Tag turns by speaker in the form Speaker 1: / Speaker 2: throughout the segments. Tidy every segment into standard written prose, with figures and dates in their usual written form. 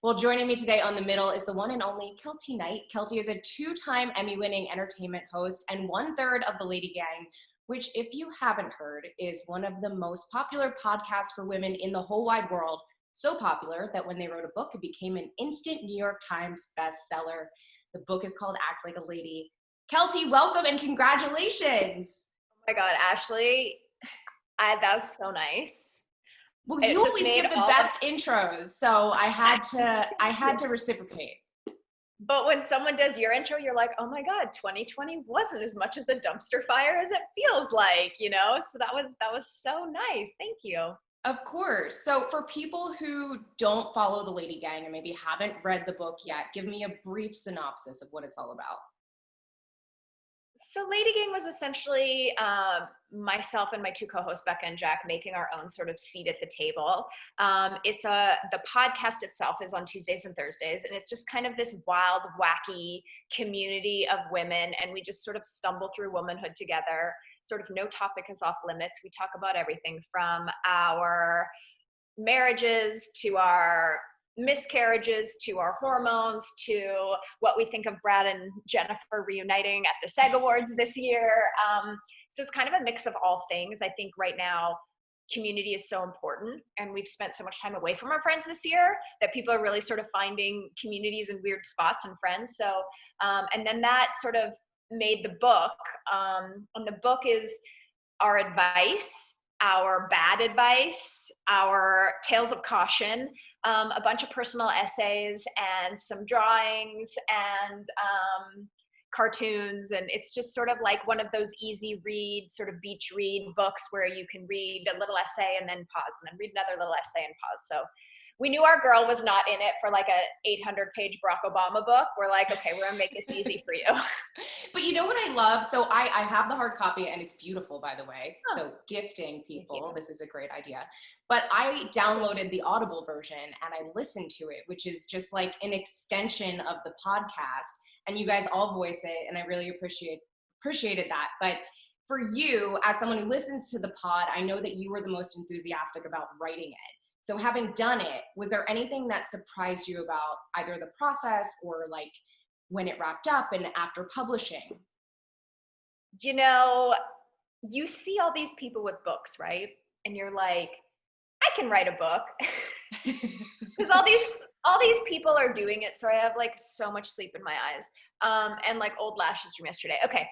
Speaker 1: Well, joining me today on The Middle is the one and only Keltie Knight. Keltie is a 2-time Emmy-winning entertainment host and 1/3 of the LadyGang, which, if you haven't heard, is one of the most popular podcasts for women in the whole wide world. So popular that when they wrote a book, it became an instant New York Times bestseller. The book is called Act Like a Lady. Keltie, welcome and congratulations.
Speaker 2: Oh my God, Ashley, that was so nice.
Speaker 1: Well, you always give the best intros, so I had to reciprocate.
Speaker 2: But when someone does your intro, you're like, oh my God, 2020 wasn't as much as a dumpster fire as it feels like, you know? So that was so nice. Thank you.
Speaker 1: Of course. So for people who don't follow the LadyGang and maybe haven't read the book yet, give me a brief synopsis of what it's all about.
Speaker 2: So LadyGang was essentially myself and my 2 co-hosts, Becca and Jack, making our own sort of seat at the table. The podcast itself is on Tuesdays and Thursdays, and it's just kind of this wild, wacky community of women, and we just sort of stumble through womanhood together. Sort of no topic is off limits. We talk about everything from our marriages to our miscarriages to our hormones to what we think of Brad and Jennifer reuniting at the SAG Awards this year. So it's kind of a mix of all things. I think right now community is so important, and we've spent so much time away from our friends this year that people are really sort of finding communities in weird spots and friends. So and then that sort of made the book, and the book is our advice, our bad advice, our tales of caution, a bunch of personal essays and some drawings and cartoons. And it's just sort of like one of those easy read, sort of beach read books where you can read a little essay and then pause and then read another little essay and pause. So we knew our girl was not in it for like a 800-page Barack Obama book. We're like, okay, we're gonna make this easy for you.
Speaker 1: But you know what I love? So I have the hard copy, and it's beautiful, by the way.
Speaker 2: Oh.
Speaker 1: So gifting people, this is a great idea. But I downloaded the Audible version and I listened to it, which is just like an extension of the podcast. And you guys all voice it, and I really appreciated that. But for you, as someone who listens to the pod, I know that you were the most enthusiastic about writing it. So having done it, was there anything that surprised you about either the process or like when it wrapped up and after publishing?
Speaker 2: You know, you see all these people with books, right? And you're like, I can write a book. Because all these people are doing it. So I have like so much sleep in my eyes. And like old lashes from yesterday. Okay.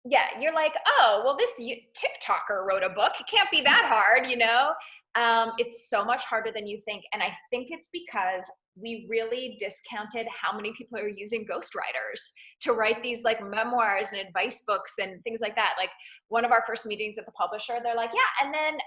Speaker 2: Yeah, you're like, oh, well, this TikToker wrote a book. It can't be that hard, you know? It's so much harder than you think. And I think it's because we really discounted how many people are using ghostwriters to write these like memoirs and advice books and things like that. Like one of our first meetings at the publisher, they're like, yeah, and then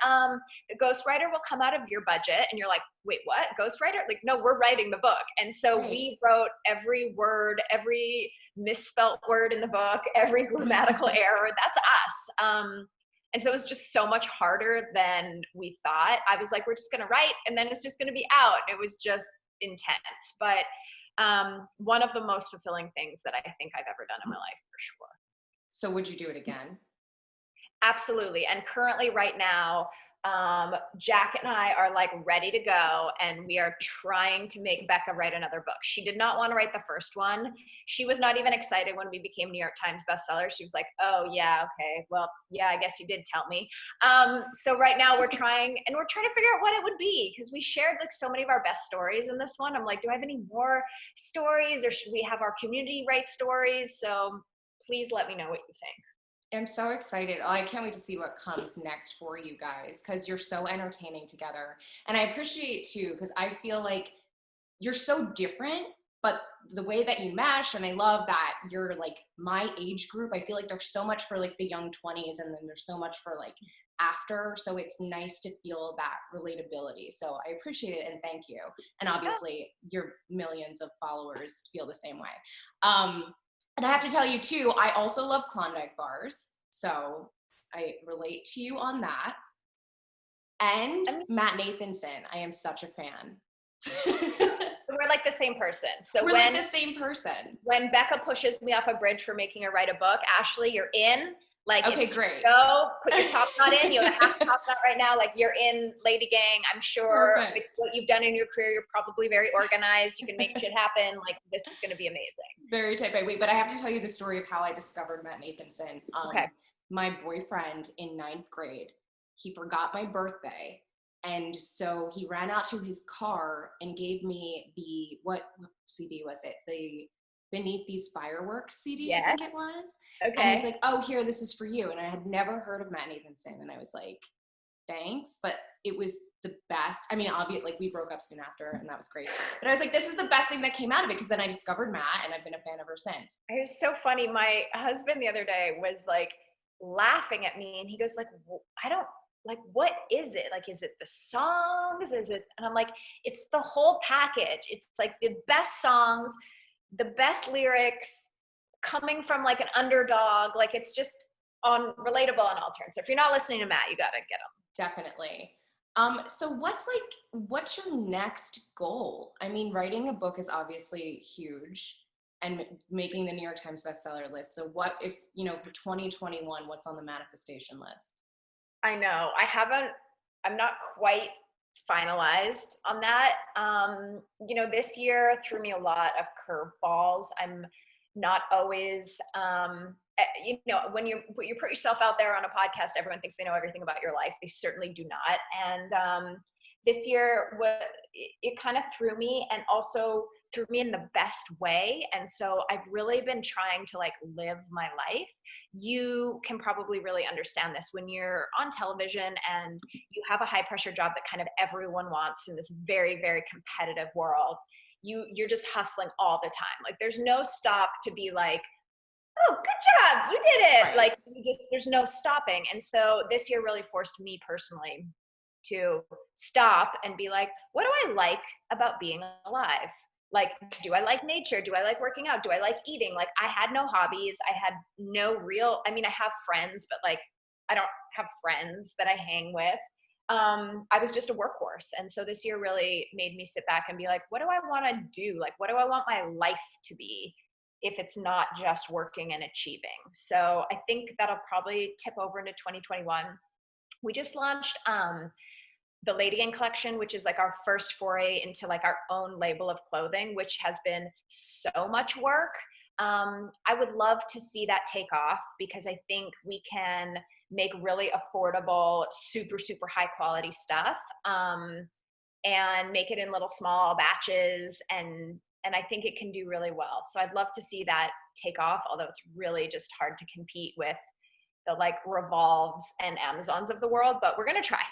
Speaker 2: the ghostwriter will come out of your budget. And you're like, wait, what? Ghostwriter? Like, no, we're writing the book. And so we wrote every word, every misspelt word in the book, every grammatical error. That's us. And so it was just so much harder than we thought. I was like, we're just going to write and then it's just going to be out. It was just intense, but one of the most fulfilling things that I think I've ever done in my life, for sure.
Speaker 1: So would you do it again?
Speaker 2: Absolutely. And currently right now, Jack and I are like ready to go, and we are trying to make Becca write another book. She did not want to write the first one. She was not even excited when we became New York Times bestseller. She was like, oh yeah, okay, well, yeah, I guess you did tell me. So right now we're trying to figure out what it would be, because we shared like so many of our best stories in this one. I'm like, do I have any more stories, or should we have our community write stories? So please let me know what you think.
Speaker 1: I'm so excited. Oh, I can't wait to see what comes next for you guys, because you're so entertaining together. And I appreciate too, because I feel like you're so different, but the way that you mesh, and I love that you're like my age group. I feel like there's so much for like the young 20s, and then there's so much for like after. So it's nice to feel that relatability. So I appreciate it, and thank you. And obviously your millions of followers feel the same way. And I have to tell you too, I also love Klondike bars, so I relate to you on that. And Matt Nathanson, I am such a fan.
Speaker 2: We're like the same person. So
Speaker 1: we're like the same person.
Speaker 2: When Becca pushes me off a bridge for making her write a book, Ashley, you're in. Like,
Speaker 1: okay,
Speaker 2: it's
Speaker 1: great.
Speaker 2: go, put your top knot in. You have a top knot right now. Like, you're in LadyGang. I'm sure with what you've done in your career, you're probably very organized. You can make shit happen. Like, this is going to be amazing.
Speaker 1: Very type A. Wait, but I have to tell you the story of how I discovered Matt Nathanson.
Speaker 2: Okay.
Speaker 1: My boyfriend in 9th grade, he forgot my birthday. And so he ran out to his car and gave me the, what CD was it? The Beneath These Fireworks CD,
Speaker 2: yes.
Speaker 1: I think it was.
Speaker 2: Okay.
Speaker 1: And he's like, oh, here, this is for you. And I had never heard of Matt Nathanson. And I was like, thanks. But it was the best. I mean, obviously, like, we broke up soon after, and that was great. But I was like, this is the best thing that came out of it, because then I discovered Matt, and I've been a fan ever since.
Speaker 2: It was so funny. My husband the other day was like laughing at me, and he goes like, I don't, like, what is it? Like, is it the songs? Is it? And I'm like, it's the whole package. It's like the best songs, the best lyrics, coming from like an underdog. Like, it's just relatable on all terms. So if you're not listening to Matt, you got to get him.
Speaker 1: Definitely. So what's your next goal? I mean, writing a book is obviously huge and making the New York Times bestseller list. So what if, for 2021, what's on the manifestation list?
Speaker 2: I know. I'm not quite finalized on that. This year threw me a lot of curveballs. I'm not always, when you put yourself out there on a podcast, everyone thinks they know everything about your life. They certainly do not. And this year, it kind of threw me, and also threw me in the best way. And so I've really been trying to like live my life. You can probably really understand this when you're on television and you have a high pressure job that kind of everyone wants in this very, very competitive world. You're just hustling all the time. Like, there's no stop to be like, oh, good job, you did it. Right. Like, there's no stopping. And so this year really forced me personally to stop and be like, what do I like about being alive? Like, do I like nature? Do I like working out? Do I like eating? Like, I had no hobbies. I had no I have friends, but like, I don't have friends that I hang with. I was just a workhorse. And so this year really made me sit back and be like, what do I want to do? Like, what do I want my life to be if it's not just working and achieving? So I think that'll probably tip over into 2021. We just launched the LadyGang collection, which is like our first foray into like our own label of clothing, which has been so much work. I would love to see that take off, because I think we can make really affordable, super, super high quality stuff, and make it in little small batches. And I think it can do really well. So I'd love to see that take off, although it's really just hard to compete with the like Revolves and Amazons of the world, but we're going to try.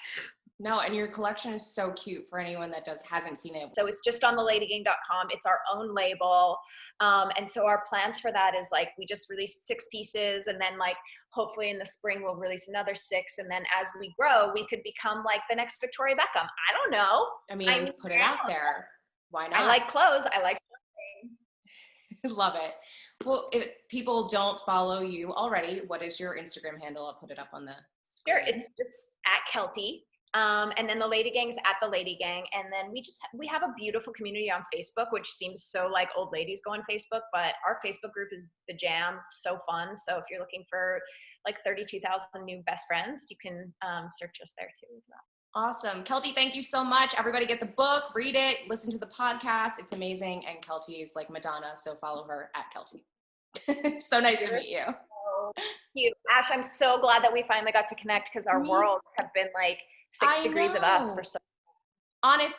Speaker 1: No, and your collection is so cute for anyone that hasn't seen it.
Speaker 2: So it's just on the LadyGang.com. It's our own label. And so our plans for that is like, we just released 6 pieces, and then like, hopefully in the spring, we'll release another 6. And then as we grow, we could become like the next Victoria Beckham. I don't know.
Speaker 1: I mean, put it out there. Why not?
Speaker 2: I like clothes. I like clothing.
Speaker 1: Love it. Well, if people don't follow you already, what is your Instagram handle? I'll put it up on the screen.
Speaker 2: Sure. It's just @Keltie. And then the LadyGang's @the_LadyGang. And then we have a beautiful community on Facebook, which seems so like old ladies go on Facebook, but our Facebook group is the jam. So fun. So if you're looking for like 32,000 new best friends, you can search us there too as well.
Speaker 1: Awesome. Keltie, thank you so much. Everybody get the book, read it, listen to the podcast. It's amazing. And Keltie is like Madonna, so follow her @Keltie. So nice to meet you.
Speaker 2: So cute. Ash, I'm so glad that we finally got to connect, because our worlds have been like 6 degrees of us for so long.
Speaker 1: Honestly.